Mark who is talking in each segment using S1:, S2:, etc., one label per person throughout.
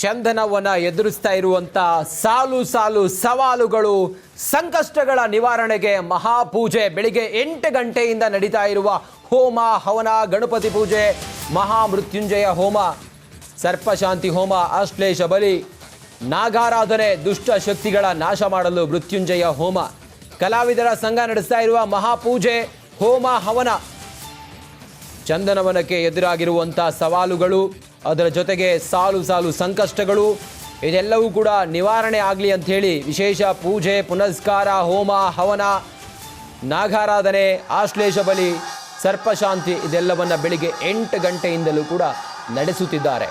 S1: ಚಂದನವನ ಎದುರಿಸ್ತಾ ಇರುವಂತ ಸಾಲು ಸಾಲು ಸವಾಲುಗಳು, ಸಂಕಷ್ಟಗಳ ನಿವಾರಣೆಗೆ ಮಹಾಪೂಜೆ. ಬೆಳಿಗ್ಗೆ 8 ಗಂಟೆಯಿಂದ ನಡೀತಾ ಇರುವ ಹೋಮ ಹವನ, ಗಣಪತಿ ಪೂಜೆ, ಮಹಾಮೃತ್ಯುಂಜಯ ಹೋಮ, ಸರ್ಪಶಾಂತಿ ಹೋಮ, ಆಶ್ಲೇಷ ಬಲಿ, ನಾಗಾರಾಧನೆ, ದುಷ್ಟ ಶಕ್ತಿಗಳ ನಾಶ ಮಾಡಲು ಮೃತ್ಯುಂಜಯ ಹೋಮ, ಕಲಾವಿದರ ಸಂಘ ನಡೆಸ್ತಾ ಇರುವ ಮಹಾಪೂಜೆ, ಹೋಮ ಹವನ, ಚಂದನವನಕ್ಕೆ ಎದುರಾಗಿರುವಂಥ ಸವಾಲುಗಳು, ಅದರ ಜೊತೆಗೆ ಸಾಲು ಸಾಲು ಸಂಕಷ್ಟಗಳು, ಇದೆಲ್ಲವೂ ಕೂಡ ನಿವಾರಣೆ ಆಗಲಿ ಅಂಥೇಳಿ ವಿಶೇಷ ಪೂಜೆ, ಪುನಸ್ಕಾರ, ಹೋಮ ಹವನ, ನಾಗಾರಾಧನೆ, ಆಶ್ಲೇಷ ಬಲಿ, ಸರ್ಪಶಾಂತಿ ಇದೆಲ್ಲವನ್ನ ಬೆಳಿಗ್ಗೆ 8 ಗಂಟೆಯಿಂದಲೂ ಕೂಡ ನಡೆಸುತ್ತಿದ್ದಾರೆ.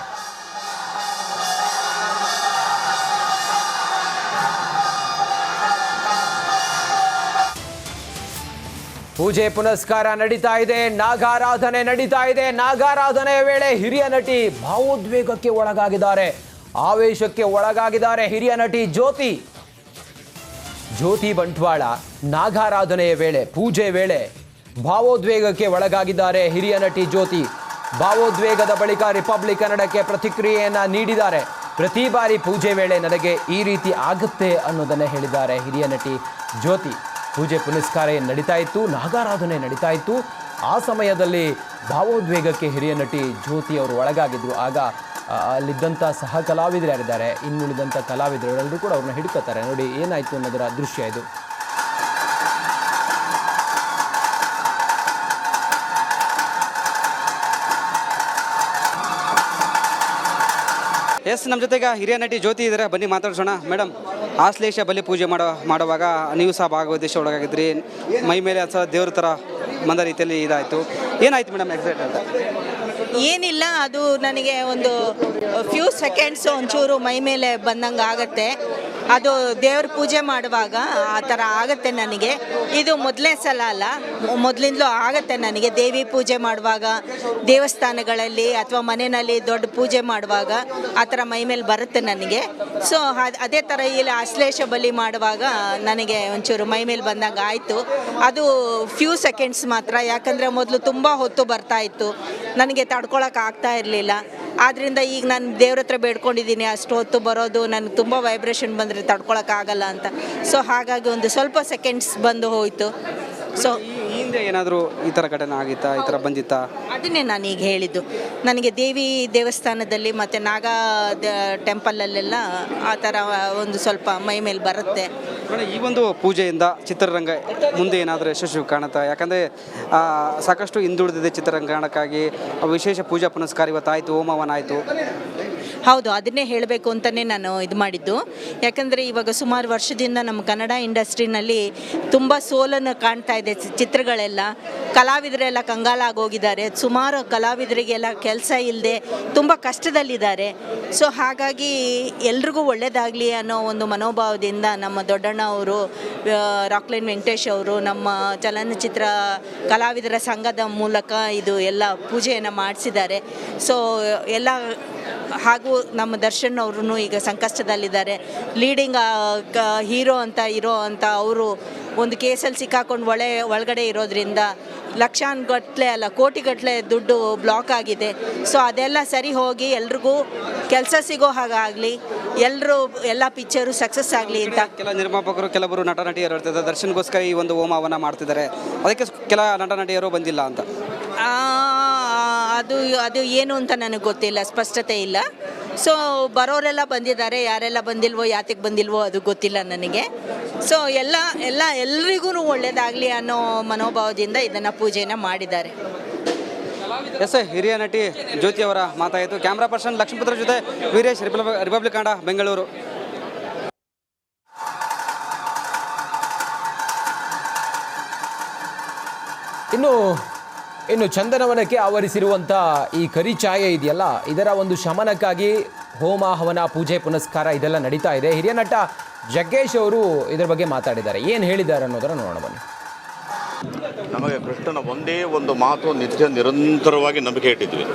S1: ಪೂಜೆ ಪುನಸ್ಕಾರ ನಡೀತಾ ಇದೆ, ನಾಗಾರಾಧನೆ ನಡೀತಾ ಇದೆ. ನಾಗಾರಾಧನೆಯ ವೇಳೆ ಹಿರಿಯ ನಟಿ ಭಾವೋದ್ವೇಗಕ್ಕೆ ಒಳಗಾಗಿದ್ದಾರೆ, ಆವೇಶಕ್ಕೆ ಒಳಗಾಗಿದ್ದಾರೆ. ಹಿರಿಯ ನಟಿ ಜ್ಯೋತಿ ಬಂಟ್ವಾಳ ನಾಗಾರಾಧನೆಯ ವೇಳೆ, ಪೂಜೆ ವೇಳೆ ಭಾವೋದ್ವೇಗಕ್ಕೆ ಒಳಗಾಗಿದ್ದಾರೆ. ಹಿರಿಯ ನಟಿ ಜ್ಯೋತಿ ಭಾವೋದ್ವೇಗದ ಬಳಿಕ ರಿಪಬ್ಲಿಕ್ ಕನ್ನಡಕ್ಕೆ ಪ್ರತಿಕ್ರಿಯೆಯನ್ನ ನೀಡಿದ್ದಾರೆ. ಪ್ರತಿ ಬಾರಿ ಪೂಜೆ ವೇಳೆ ನನಗೆ ಈ ರೀತಿ ಆಗುತ್ತೆ ಅನ್ನೋದನ್ನೇ ಹೇಳಿದ್ದಾರೆ ಹಿರಿಯ ನಟಿ ಜ್ಯೋತಿ. ಪೂಜೆ ಪುನಸ್ಕಾರ ನಡೀತಾ ಇತ್ತು, ನಾಗಾರಾಧನೆ ನಡೀತಾ ಇತ್ತು. ಆ ಸಮಯದಲ್ಲಿ ಭಾವೋದ್ವೇಗಕ್ಕೆ ಹಿರಿಯ ನಟಿ ಜ್ಯೋತಿ ಅವರು ಒಳಗಾಗಿದ್ರು. ಆಗ ಅಲ್ಲಿದ್ದಂಥ ಸಹ ಕಲಾವಿದರು ಯಾರಿದ್ದಾರೆ, ಇನ್ನುಳಿದಂಥ ಕಲಾವಿದರು ಎಲ್ಲರೂ ಕೂಡ ಅವ್ರನ್ನ ಹಿಡ್ಕೋತಾರೆ. ನೋಡಿ ಏನಾಯಿತು ಅನ್ನೋದರ ದೃಶ್ಯ ಇದು.
S2: ಎಸ್, ನಮ್ಮ ಜೊತೆಗೆ ಹಿರಿಯ ನಟಿ ಜ್ಯೋತಿ ಇದ್ದಾರೆ, ಬನ್ನಿ ಮಾತಾಡ್ಸೋಣ. ಮೇಡಮ್, ಆಶ್ಲೇಷ ಬಲಿ ಪೂಜೆ ಮಾಡುವಾಗ ನೀವು ಸಹ ಭಾಗವಹಿಸಿ ಒಳಗಾಗಿದ್ರಿ, ಮೈ ಮೇಲೆ ಸಹ ದೇವ್ರ ಥರ ಬಂದ ರೀತಿಯಲ್ಲಿ ಇದಾಯಿತು. ಏನಾಯ್ತು ಮೇಡಮ್ ಎಕ್ಸಾಕ್ಟ್ ಅಂತ?
S3: ಏನಿಲ್ಲ, ಅದು ನನಗೆ ಒಂದು ಫ್ಯೂ ಸೆಕೆಂಡ್ಸ್ ಒಂಚೂರು ಮೈ ಮೇಲೆ ಬಂದಂಗೆ ಆಗುತ್ತೆ. ಅದು ದೇವ್ರ ಪೂಜೆ ಮಾಡುವಾಗ ಆ ಥರ ಆಗುತ್ತೆ ನನಗೆ. ಇದು ಮೊದಲನೇ ಸಲ ಅಲ್ಲ, ಮೊದಲಿಂದಲೂ ಆಗುತ್ತೆ ನನಗೆ. ದೇವಿ ಪೂಜೆ ಮಾಡುವಾಗ, ದೇವಸ್ಥಾನಗಳಲ್ಲಿ ಅಥವಾ ಮನೆಯಲ್ಲಿ ದೊಡ್ಡ ಪೂಜೆ ಮಾಡುವಾಗ ಆ ಥರ ಮೈ ಮೇಲೆ ಬರುತ್ತೆ ನನಗೆ. ಸೊ ಅದೇ ಥರ ಇಲ್ಲಿ ಆಶ್ಲೇಷ ಬಲಿ ಮಾಡುವಾಗ ನನಗೆ ಒಂಚೂರು ಮೈ ಮೇಲೆ ಬಂದಂಗೆ ಆಯಿತು. ಅದು ಫ್ಯೂ ಸೆಕೆಂಡ್ಸ್ ಮಾತ್ರ, ಯಾಕಂದರೆ ಮೊದಲು ತುಂಬ ಹೊತ್ತು ಬರ್ತಾಯಿತ್ತು, ನನಗೆ ತಡ್ಕೊಳಕ್ಕೆ ಆಗ್ತಾ ಇರಲಿಲ್ಲ. ಆದ್ದರಿಂದ ಈಗ ನಾನು ದೇವ್ರ ಹತ್ರ ಬೇಡ್ಕೊಂಡಿದ್ದೀನಿ, ಅಷ್ಟು ಹೊತ್ತು ಬರೋದು ನನಗೆ ತುಂಬ ವೈಬ್ರೇಷನ್ ಬಂದರೆ ತಡ್ಕೊಳಕ್ಕಾಗಲ್ಲ ಅಂತ. ಸೊ ಹಾಗಾಗಿ ಒಂದು ಸ್ವಲ್ಪ ಸೆಕೆಂಡ್ಸ್ ಬಂದು ಹೋಯಿತು. ಸೊ
S2: ಹಿಂದೆ ಏನಾದರೂ ಈ ಥರ ಘಟನೆ ಆಗಿತ್ತಾ, ಈ ಥರ ಬಂದಿತ್ತಾ?
S3: ಅದನ್ನೇ ನಾನು ಈಗ ಹೇಳಿದ್ದು. ನನಗೆ ದೇವಿ ದೇವಸ್ಥಾನದಲ್ಲಿ ಮತ್ತು ನಾಗಾ ಟೆಂಪಲಲ್ಲೆಲ್ಲ ಆ ಥರ ಒಂದು ಸ್ವಲ್ಪ ಮೈ ಮೇಲೆ ಬರುತ್ತೆ.
S2: ಈ ಒಂದು ಪೂಜೆಯಿಂದ ಚಿತ್ರರಂಗ ಮುಂದೆ ಏನಾದರೂ ಯಶಸ್ವಿ ಕಾಣುತ್ತಾ? ಯಾಕಂದರೆ ಸಾಕಷ್ಟು ಹಿಂದುಳಿದಿದೆ ಚಿತ್ರರಂಗಕ್ಕಾಗಿ. ವಿಶೇಷ ಪೂಜಾ ಪುನಸ್ಕಾರ ಇವತ್ತಾಯಿತು, ಹೋಮವನ ಆಯಿತು.
S3: ಹೌದು, ಅದನ್ನೇ ಹೇಳಬೇಕು ಅಂತಲೇ ನಾನು ಇದು ಮಾಡಿದ್ದು. ಯಾಕಂದರೆ ಇವಾಗ ಸುಮಾರು ವರ್ಷದಿಂದ ನಮ್ಮ ಕನ್ನಡ ಇಂಡಸ್ಟ್ರಿನಲ್ಲಿ ತುಂಬ ಸೋಲನ್ನು ಕಾಣ್ತಾ ಇದೆ. ಚಿತ್ರಗಳೆಲ್ಲ, ಕಲಾವಿದರೆಲ್ಲ ಕಂಗಾಲಾಗೋಗಿದ್ದಾರೆ. ಸುಮಾರು ಕಲಾವಿದರಿಗೆಲ್ಲ ಕೆಲಸ ಇಲ್ಲದೆ ತುಂಬ ಕಷ್ಟದಲ್ಲಿದ್ದಾರೆ. ಸೊ ಹಾಗಾಗಿ ಎಲ್ರಿಗೂ ಒಳ್ಳೆಯದಾಗಲಿ ಅನ್ನೋ ಒಂದು ಮನೋಭಾವದಿಂದ ನಮ್ಮ ದೊಡ್ಡಣ್ಣ ಅವರು, ರಾಕ್ಲೈನ್ ವೆಂಕಟೇಶ್ ಅವರು, ನಮ್ಮ ಚಲನಚಿತ್ರ ಕಲಾವಿದರ ಸಂಘದ ಮೂಲಕ ಇದು ಎಲ್ಲ ಪೂಜೆಯನ್ನು ಮಾಡಿಸಿದ್ದಾರೆ. ಸೊ ಎಲ್ಲ ಹಾಗೂ ನಮ್ಮ ದರ್ಶನ್ ಅವ್ರೂ ಈಗ ಸಂಕಷ್ಟದಲ್ಲಿದ್ದಾರೆ. ಲೀಡಿಂಗ್ ಹೀರೋ ಅಂತ ಇರೋ ಅಂತ ಅವರು ಒಂದು ಕೇಸಲ್ಲಿ ಸಿಕ್ಕಾಕೊಂಡು ಒಳಗಡೆ ಇರೋದ್ರಿಂದ ಲಕ್ಷಾನುಗಟ್ಟಲೆ ಅಲ್ಲ ಕೋಟಿಗಟ್ಟಲೆ ದುಡ್ಡು ಬ್ಲಾಕ್ ಆಗಿದೆ. ಸೊ ಅದೆಲ್ಲ ಸರಿ ಹೋಗಿ ಎಲ್ರಿಗೂ ಕೆಲಸ ಸಿಗೋ ಹಾಗಾಗಲಿ, ಎಲ್ಲ ಪಿಕ್ಚರು ಸಕ್ಸಸ್ ಆಗಲಿ ಅಂತ.
S2: ಕೆಲ ನಿರ್ಮಾಪಕರು, ಕೆಲವರು ನಟ ನಟಿಯರು ಹೇಳ್ತಿದ್ದಾರೆ ದರ್ಶನ್ಗೋಸ್ಕರ ಈ ಒಂದು ಹೋಮವನ್ನ ಮಾಡ್ತಿದ್ದಾರೆ, ಅದಕ್ಕೆ ಕೆಲ ನಟ ನಟಿಯರು ಬಂದಿಲ್ಲ ಅಂತ.
S3: ಅದು ಏನು ಅಂತ ನನಗೆ ಗೊತ್ತಿಲ್ಲ, ಸ್ಪಷ್ಟತೆ ಇಲ್ಲ. ಸೊ ಬರೋರೆಲ್ಲ ಬಂದಿದ್ದಾರೆ, ಯಾರೆಲ್ಲ ಬಂದಿಲ್ವೋ, ಯಾತಕ್ಕೆ ಬಂದಿಲ್ವೋ ಅದು ಗೊತ್ತಿಲ್ಲ ನನಗೆ. ಸೊ ಎಲ್ರಿಗೂ ಒಳ್ಳೆಯದಾಗಲಿ ಅನ್ನೋ ಮನೋಭಾವದಿಂದ ಇದನ್ನು ಪೂಜೆನ ಮಾಡಿದ್ದಾರೆ.
S2: ಎಸ್, ಹಿರಿಯ ನಟಿ ಜ್ಯೋತಿ ಅವರ ಮಾತಾಯಿತು. ಕ್ಯಾಮ್ರಾ ಪರ್ಸನ್ ಲಕ್ಷ್ಮೀಪುತ್ರ ಜೊತೆ ವೀರೇಶ್, ರಿಪಬ್ಲಿಕ್ ಕನ್ನಡ, ಬೆಂಗಳೂರು.
S1: ಇನ್ನು ಚಂದನವನಕ್ಕೆ ಆವರಿಸಿರುವಂಥ ಈ ಕರಿಛಾಯೆ ಇದೆಯಲ್ಲ, ಇದರ ಒಂದು ಶಮನಕ್ಕಾಗಿ ಹೋಮ ಹವನ, ಪೂಜೆ ಪುನಸ್ಕಾರ ಇದೆಲ್ಲ ನಡೀತಾ ಇದೆ. ಹಿರಿಯ ನಟ ಜಗ್ಗೇಶ್ ಅವರು ಇದರ ಬಗ್ಗೆ ಮಾತಾಡಿದ್ದಾರೆ. ಏನು ಹೇಳಿದ್ದಾರೆ ಅನ್ನೋದರ ನೋಡೋಣ ಬನ್ನಿ.
S4: ನಮಗೆ ಕೃಷ್ಣನ ಒಂದೇ ಒಂದು ಮಾತು ನಿತ್ಯ ನಿರಂತರವಾಗಿ ನಂಬಿಕೆ ಇಟ್ಟಿದ್ವಿ.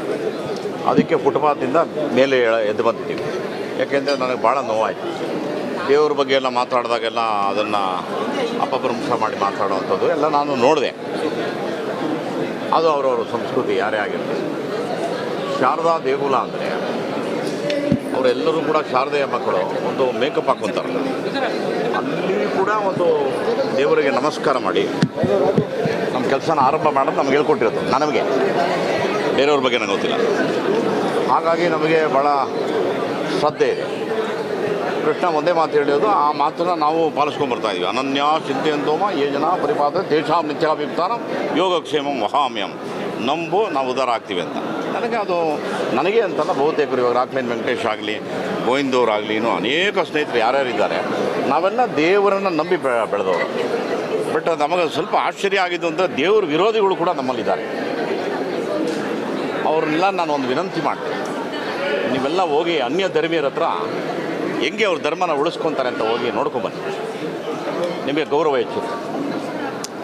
S4: ಅದಕ್ಕೆ ಫುಟ್ಪಾತಿಂದ ಮೇಲೆ ಎದ್ದು ಬಂದಿದ್ದೀವಿ. ಯಾಕೆಂದರೆ ನನಗೆ ಭಾಳ ನೋವಾಯಿತು. ದೇವ್ರ ಬಗ್ಗೆ ಎಲ್ಲ ಮಾತಾಡಿದಾಗೆಲ್ಲ ಅದನ್ನು ಅಪಭ್ರಂಶ ಮಾಡಿ ಮಾತಾಡುವಂಥದ್ದು ಎಲ್ಲ ನಾನು ನೋಡಿದೆ. ಅದು ಅವರವರ ಸಂಸ್ಕೃತಿ, ಯಾರೇ ಆಗಿರ್ತದೆ. ಶಾರದಾ ದೇಗುಲ ಅಂದರೆ ಅವರೆಲ್ಲರೂ ಕೂಡ ಶಾರದೆಯ ಮಕ್ಕಳು ಒಂದು ಮೇಕಪ್ ಹಾಕ್ಕೊಂತಾರೆ. ಅಲ್ಲಿ ಕೂಡ ಒಂದು ದೇವರಿಗೆ ನಮಸ್ಕಾರ ಮಾಡಿ ನಮ್ಮ ಕೆಲಸನ ಆರಂಭ ಮಾಡೋದು ನಮ್ಗೆ ಹೇಳ್ಕೊಟ್ಟಿರೋದು. ನಮಗೆ ಬೇರೆಯವ್ರ ಬಗ್ಗೆ ನನಗೆ ಗೊತ್ತಿಲ್ಲ. ಹಾಗಾಗಿ ನಮಗೆ ಭಾಳ ಶ್ರದ್ಧೆ ಇದೆ. ಕೃಷ್ಣ ಒಂದೇ ಮಾತು ಹೇಳಿರೋದು, ಆ ಮಾತನ್ನು ನಾವು ಪಾಲಿಸ್ಕೊಂಡ್ಬರ್ತಾ ಇದ್ದೀವಿ. ಅನನ್ಯ ಚಿಂತೆಯಂತೋಮ ಯೇ ಜನ ಪರಿಪಾತ್ರ ತೇಷಾಂ ನಿತ್ಯಾಭಿಯುಕ್ತಾನಂ ಯೋಗಕ್ಷೇಮಂ ವಹಾಮ್ಯಂ. ನಂಬು ನಾವು ಉದ್ಧಾರ ಆಗ್ತೀವಿ ಅಂತ. ನನಗೆ ಅದು ನನಗೆ ಅಂತಲ್ಲ, ಬಹುತೇಕರು ಇವಾಗ ರಾಕ್ಲೈನ್ ವೆಂಕಟೇಶ್ ಆಗಲಿ, ಗೋವಿಂದವ್ರಾಗಲಿ, ಇನ್ನೂ ಅನೇಕ ಸ್ನೇಹಿತರು ಯಾರ್ಯಾರಿದ್ದಾರೆ, ನಾವೆಲ್ಲ ದೇವರನ್ನು ನಂಬಿ ಬೆಳೆದವರು. ಬಟ್ ನಮಗೆ ಸ್ವಲ್ಪ ಆಶ್ಚರ್ಯ ಆಗಿದ್ದು ಅಂದರೆ ದೇವ್ರ ವಿರೋಧಿಗಳು ಕೂಡ ನಮ್ಮಲ್ಲಿದ್ದಾರೆ. ಅವ್ರನ್ನೆಲ್ಲ ನಾನು ಒಂದು ವಿನಂತಿ ಮಾಡ್ತೀನಿ, ನೀವೆಲ್ಲ ಹೋಗಿ ಅನ್ಯ ಧರ್ಮೀಯರ ಹತ್ರ ಹೆಂಗೆ ಅವ್ರ ಧರ್ಮನ ಉಳಿಸ್ಕೊತಾರೆ ಅಂತ ಹೋಗಿ ನೋಡ್ಕೊಂಬನ್ನಿ. ನಿಮಗೆ ಗೌರವ ಹೆಚ್ಚುತ್ತೆ.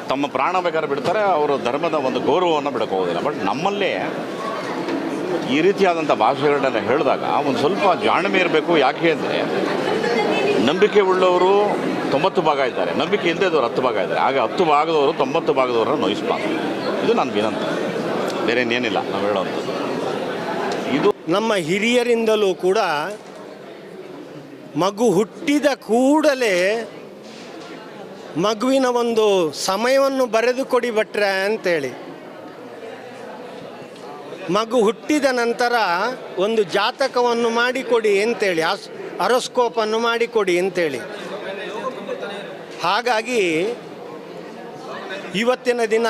S4: ತಮ್ಮ ಪ್ರಾಣ ಬೇಕಾದ್ರೆ ಬಿಡ್ತಾರೆ, ಅವರ ಧರ್ಮದ ಒಂದು ಗೌರವವನ್ನು ಬಿಡೋಕ್ಕೋಗೋದಿಲ್ಲ. ಬಟ್ ನಮ್ಮಲ್ಲೇ ಈ ರೀತಿಯಾದಂಥ ಭಾಷೆಗಳನ್ನೆಲ್ಲ ಹೇಳಿದಾಗ ಒಂದು ಸ್ವಲ್ಪ ಜಾಣ್ಮೆ ಇರಬೇಕು. ಯಾಕೆ ಅಂದರೆ ನಂಬಿಕೆ ಉಳ್ಳವರು 90 ಭಾಗ ಇದ್ದಾರೆ, ನಂಬಿಕೆ ಇಲ್ಲದೆ ಇದ್ದವರು 10 ಭಾಗ ಇದ್ದಾರೆ. ಹಾಗೆ 10 ಭಾಗದವರು 90 ಭಾಗದವರನ್ನು ನೋಯಿಸ್ಬಾರ್ದು. ಇದು ನನ್ನ ವಿನಂತಿ, ಬೇರೆ ಇನ್ನೇನಿಲ್ಲ ನಾವು ಹೇಳೋವಂಥದ್ದು. ಇದು
S5: ನಮ್ಮ ಹಿರಿಯರಿಂದಲೂ ಕೂಡ ಮಗು ಹುಟ್ಟಿದ ಕೂಡಲೇ ಮಗುವಿನ ಒಂದು ಸಮಯವನ್ನು ಬರೆದು ಕೊಡಿ ಭಟ್ರೆ ಅಂತೇಳಿ, ಮಗು ಹುಟ್ಟಿದ ನಂತರ ಒಂದು ಜಾತಕವನ್ನು ಮಾಡಿಕೊಡಿ ಅಂತೇಳಿ, ಅರೋಸ್ಕೋಪನ್ನು ಮಾಡಿಕೊಡಿ ಅಂತೇಳಿ. ಹಾಗಾಗಿ ಇವತ್ತಿನ ದಿನ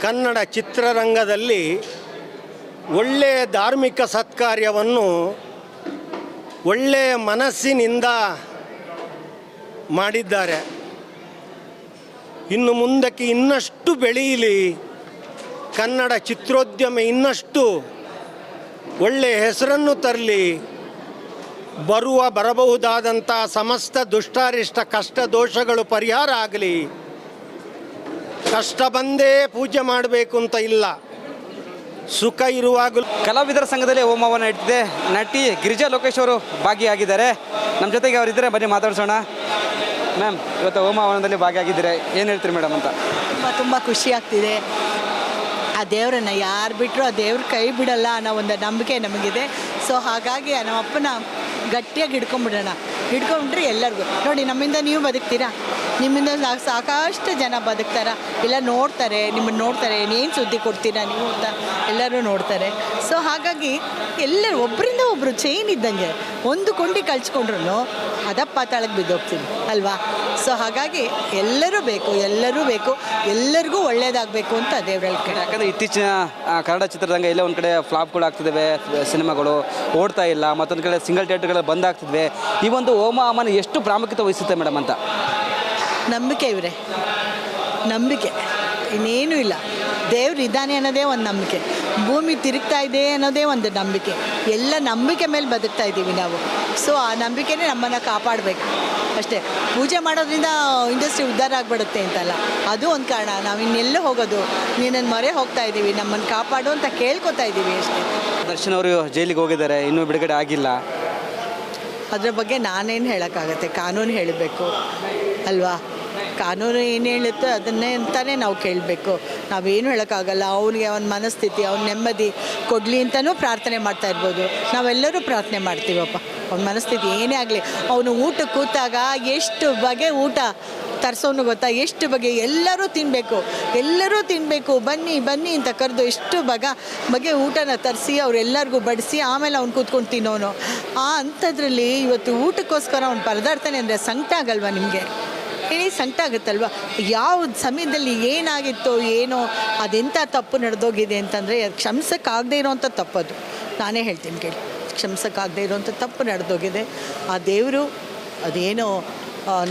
S5: ಕನ್ನಡ ಚಿತ್ರರಂಗದಲ್ಲಿ ಒಳ್ಳೆಯ ಧಾರ್ಮಿಕ ಸತ್ಕಾರ್ಯವನ್ನು ಒಳ್ಳೆಯ ಮನಸ್ಸಿನಿಂದ ಮಾಡಿದ್ದಾರೆ. ಇನ್ನು ಮುಂದಕ್ಕೆ ಇನ್ನಷ್ಟು ಬೆಳೆಯಲಿ, ಕನ್ನಡ ಚಿತ್ರೋದ್ಯಮ ಇನ್ನಷ್ಟು ಒಳ್ಳೆಯ ಹೆಸರನ್ನು ತರಲಿ, ಬರಬಹುದಾದಂಥ ಸಮಸ್ತ ದುಷ್ಟಾರಿಷ್ಟ ಕಷ್ಟ ದೋಷಗಳು ಪರಿಹಾರ ಆಗಲಿ. ಕಷ್ಟ ಬಂದೇ ಪೂಜೆ ಮಾಡಬೇಕು ಅಂತ ಇಲ್ಲ, ಸುಖ ಇರುವಾಗಲೂ.
S2: ಕಲಾವಿದರ ಸಂಘದಲ್ಲಿ ಹೋಮವನ್ನು ಇಟ್ಟಿದೆ. ನಟಿ ಗಿರಿಜಾ ಲೋಕೇಶ್ ಅವರು ಭಾಗಿಯಾಗಿದ್ದಾರೆ. ನಮ್ಮ ಜೊತೆಗೆ ಅವರಿದ್ದರೆ ಬನ್ನಿ ಮಾತಾಡ್ಸೋಣ. ಮ್ಯಾಮ್, ಇವತ್ತು ಹೋಮವನದಲ್ಲಿ ಭಾಗಿಯಾಗಿದ್ದೀರಾ, ಏನು ಹೇಳ್ತೀರಿ ಮೇಡಮ್ ಅಂತ?
S3: ತುಂಬ ಖುಷಿ ಆಗ್ತಿದೆ. ಆ ದೇವರನ್ನು ಯಾರು ಬಿಟ್ಟರು ಆ ದೇವ್ರ ಕೈ ಬಿಡಲ್ಲ ಅನ್ನೋ ಒಂದು ನಂಬಿಕೆ ನಮಗಿದೆ. ಸೊ ಹಾಗಾಗಿ ನಮ್ಮ ಅಪ್ಪನ ಗಟ್ಟಿಯಾಗಿ ಹಿಡ್ಕೊಂಬಿಡೋಣ. ಹಿಡ್ಕೊಂಡ್ರೆ ಎಲ್ಲರಿಗೂ ನೋಡಿ, ನಮ್ಮಿಂದ ನೀವು ಬದುಕ್ತೀರಾ, ನಿಮ್ಮಿಂದ ಸಾಕಷ್ಟು ಜನ ಬದುಕ್ತಾರ, ಎಲ್ಲ ನೋಡ್ತಾರೆ, ನಿಮ್ಮನ್ನು ನೋಡ್ತಾರೆ, ಏನು ಸುದ್ದಿ ಕೊಡ್ತೀರಾ ನೀವು ಅಂತ ಎಲ್ಲರೂ ನೋಡ್ತಾರೆ. ಸೊ ಹಾಗಾಗಿ ಎಲ್ಲರೂ ಒಬ್ಬರಿಂದ ಒಬ್ಬರು ಚೈನ್ ಇದ್ದಂಗೆ, ಒಂದು ಕೊಂಡಿ ಕಳ್ಸ್ಕೊಂಡ್ರು ಪಾತಾಳಕ್ಕೆ ಬಿದ್ದೋಗ್ತೀನಿ ಅಲ್ವಾ. ಸೊ ಹಾಗಾಗಿ ಎಲ್ಲರೂ ಬೇಕು, ಎಲ್ಲರಿಗೂ ಒಳ್ಳೇದಾಗಬೇಕು ಅಂತ ದೇವ್ರಲ್ಲಿ ಕೇಳಿ.
S2: ಯಾಕಂದರೆ ಇತ್ತೀಚಿನ ಕನ್ನಡ ಚಿತ್ರರಂಗ ಎಲ್ಲ ಒಂದು ಕಡೆ ಫ್ಲಾಪ್ಗಳು ಆಗ್ತಿದ್ದಾವೆ, ಸಿನಿಮಾಗಳು ಓಡ್ತಾ ಇಲ್ಲ, ಮತ್ತೊಂದು ಕಡೆ ಸಿಂಗಲ್ ಥಿಯೇಟರ್ಗಳು ಬಂದ್ ಆಗ್ತಿದ್ವಿ. ಈ ಒಂದು ಹೋಮ ಹವನ ಎಷ್ಟು ಪ್ರಾಮುಖ್ಯತೆ ವಹಿಸುತ್ತೆ ಮೇಡಮ್ ಅಂತ?
S3: ನಂಬಿಕೆ ಇವರೇ, ನಂಬಿಕೆ, ಇನ್ನೇನೂ ಇಲ್ಲ. ದೇವ್ರು ಇದ್ದಾನೆ ಅನ್ನೋದೇ ಒಂದು ನಂಬಿಕೆ, ಭೂಮಿ ತಿರುಗ್ತಾ ಇದೆ ಅನ್ನೋದೇ ಒಂದು ನಂಬಿಕೆ. ಎಲ್ಲ ನಂಬಿಕೆ ಮೇಲೆ ಬದುಕ್ತಾ ಇದ್ದೀವಿ ನಾವು. ಸೊ ಆ ನಂಬಿಕೆನೇ ನಮ್ಮನ್ನು ಕಾಪಾಡಬೇಕು ಅಷ್ಟೇ. ಪೂಜೆ ಮಾಡೋದ್ರಿಂದ ಇಂಡಸ್ಟ್ರಿ ಉದ್ಧಾರ ಆಗಿಬಿಡುತ್ತೆ ಅಂತಲ್ಲ, ಅದು ಒಂದು ಕಾರಣ. ನಾವು ಇನ್ನೆಲ್ಲೋ ಹೋಗೋದು, ನೀನನ್ನು ಮೊರೆ ಹೋಗ್ತಾ ಇದ್ದೀವಿ, ನಮ್ಮನ್ನು ಕಾಪಾಡು ಅಂತ ಕೇಳ್ಕೊತಾ ಇದ್ದೀವಿ ಅಷ್ಟೇ.
S2: ದರ್ಶನ್ ಅವರು ಜೈಲಿಗೆ ಹೋಗಿದ್ದಾರೆ, ಇನ್ನೂ ಬಿಡುಗಡೆ ಆಗಿಲ್ಲ.
S3: ಅದ್ರ ಬಗ್ಗೆ ನಾನೇನು ಹೇಳೋಕ್ಕಾಗತ್ತೆ, ಕಾನೂನು ಹೇಳಬೇಕು ಅಲ್ವಾ. ಕಾನೂನು ಏನು ಹೇಳುತ್ತೋ ಅದನ್ನೇ ಅಂತಾನೆ ನಾವು ಕೇಳಬೇಕು. ನಾವೇನು ಹೇಳೋಕ್ಕಾಗಲ್ಲ. ಅವನಿಗೆ ಅವನ ಮನಸ್ಥಿತಿ, ಅವ್ನ ನೆಮ್ಮದಿ ಕೊಡಲಿ ಅಂತಲೂ ಪ್ರಾರ್ಥನೆ ಮಾಡ್ತಾ ಇರ್ಬೋದು. ನಾವೆಲ್ಲರೂ ಪ್ರಾರ್ಥನೆ ಮಾಡ್ತೀವಪ್ಪ, ಅವ್ನ ಮನಸ್ಥಿತಿ ಏನೇ ಆಗಲಿ. ಅವನು ಊಟಕ್ಕೆ ಕೂತಾಗ ಎಷ್ಟು ಬಗೆ ಊಟ ತರಿಸೋನು ಗೊತ್ತಾ, ಎಷ್ಟು ಬಗೆ. ಎಲ್ಲರೂ ತಿನ್ನಬೇಕು, ಬನ್ನಿ ಅಂತ ಕರೆದು ಎಷ್ಟು ಬಗೆ ಊಟನ ತರಿಸಿ ಅವರೆಲ್ಲರಿಗೂ ಬಡಿಸಿ ಆಮೇಲೆ ಅವ್ನು ಕೂತ್ಕೊಂಡು ತಿನ್ನೋನು. ಆ ಅಂಥದ್ರಲ್ಲಿ ಇವತ್ತು ಊಟಕ್ಕೋಸ್ಕರ ಅವ್ನು ಪರದಾಡ್ತಾನೆ ಅಂದರೆ ಸಂಕಟ ಆಗಲ್ವಾ ನಿಮಗೆ? ಹೇಳಿ, ಸಂಕಟ ಆಗುತ್ತಲ್ವ. ಯಾವ ಸಮಯದಲ್ಲಿ ಏನಾಗಿತ್ತೋ ಏನೋ, ಅದೆಂಥ ತಪ್ಪು ನಡೆದೋಗಿದೆ ಅಂತಂದರೆ ಅದು ಕ್ಷಮಿಸೋಕ್ಕಾಗದೇ ಇರೋವಂಥ ತಪ್ಪದು. ನಾನೇ ಹೇಳ್ತೀನಿ ಕೇಳಿ, ಕ್ಷಮಿಸೋಕ್ಕಾಗದೇ ಇರೋವಂಥ ತಪ್ಪು ನಡೆದೋಗಿದೆ. ಆ ದೇವರು ಅದೇನೋ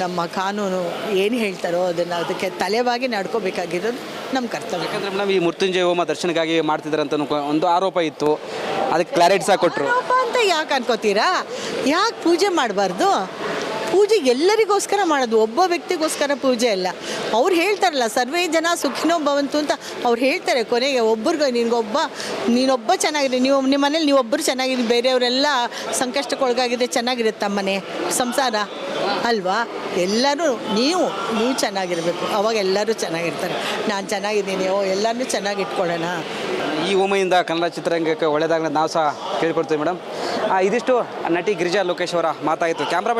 S3: ನಮ್ಮ ಕಾನೂನು ಏನು ಹೇಳ್ತಾರೋ ಅದಕ್ಕೆ ತಲೆವಾಗಿ ನಡ್ಕೋಬೇಕಾಗಿರೋದು ನಮ್ಮ ಕರ್ತವ್ಯ.
S2: ಯಾಕಂದರೆ ಮೇಡಮ್, ಈ ಮೃತ್ಯುಂಜಯ ಹೋಮ ದರ್ಶನಕ್ಕಾಗಿ ಮಾಡ್ತಿದ್ದಾರೆ ಅಂತ ಒಂದು ಆರೋಪ ಇತ್ತು, ಅದಕ್ಕೆ ಕ್ಲಾರಿಟಿ ಸಹ ಕೊಟ್ಟರು.
S3: ಆರೋಪ ಅಂತ ಯಾಕೆ ಅನ್ಕೋತೀರಾ? ಯಾಕೆ ಪೂಜೆ ಮಾಡಬಾರ್ದು? ಪೂಜೆ ಎಲ್ಲರಿಗೋಸ್ಕರ ಮಾಡೋದು, ಒಬ್ಬ ವ್ಯಕ್ತಿಗೋಸ್ಕರ ಪೂಜೆ ಅಲ್ಲ. ಅವ್ರು ಹೇಳ್ತಾರಲ್ಲ, ಸರ್ವೇ ಜನ ಸುಖಿನೋ ಭವಂತು ಅಂತ ಅವ್ರು ಹೇಳ್ತಾರೆ. ಕೊನೆಗೆ ನೀನೊಬ್ಬ ಚೆನ್ನಾಗಿದೆ, ನಿಮ್ಮ ಮನೇಲಿ ನೀವೊಬ್ಬರು ಚೆನ್ನಾಗಿದೆ, ಬೇರೆಯವರೆಲ್ಲ ಸಂಕಷ್ಟಕ್ಕೊಳಗಾಗಿದ್ರೆ ಚೆನ್ನಾಗಿರುತ್ತೆ ಮನೆ ಸಂಸಾರ ಅಲ್ವಾ. ಎಲ್ಲರೂ ನೀವು ಚೆನ್ನಾಗಿರಬೇಕು, ಅವಾಗ ಎಲ್ಲರೂ ಚೆನ್ನಾಗಿರ್ತಾರೆ. ನಾನು ಚೆನ್ನಾಗಿದ್ದೀನಿ, ಎಲ್ಲರನ್ನೂ ಚೆನ್ನಾಗಿ ಇಟ್ಕೊಳ್ಳೋಣ.
S2: ಈ ಹೋಮೆಯಿಂದ ಕನ್ನಡ ಚಿತ್ರರಂಗಕ್ಕೆ ಒಳ್ಳೆಯದಾಗಲಿ ನಾವು ಸಹ ಕೇಳಿಕೊಡ್ತೀವಿ ಮೇಡಮ್. ಇದಿಷ್ಟು ನಟಿ ಗಿರಿಜಾ ಲೋಕೇಶ್ ಅವರ ಮಾತಾಯಿತು. ಕ್ಯಾಮ್ರಾ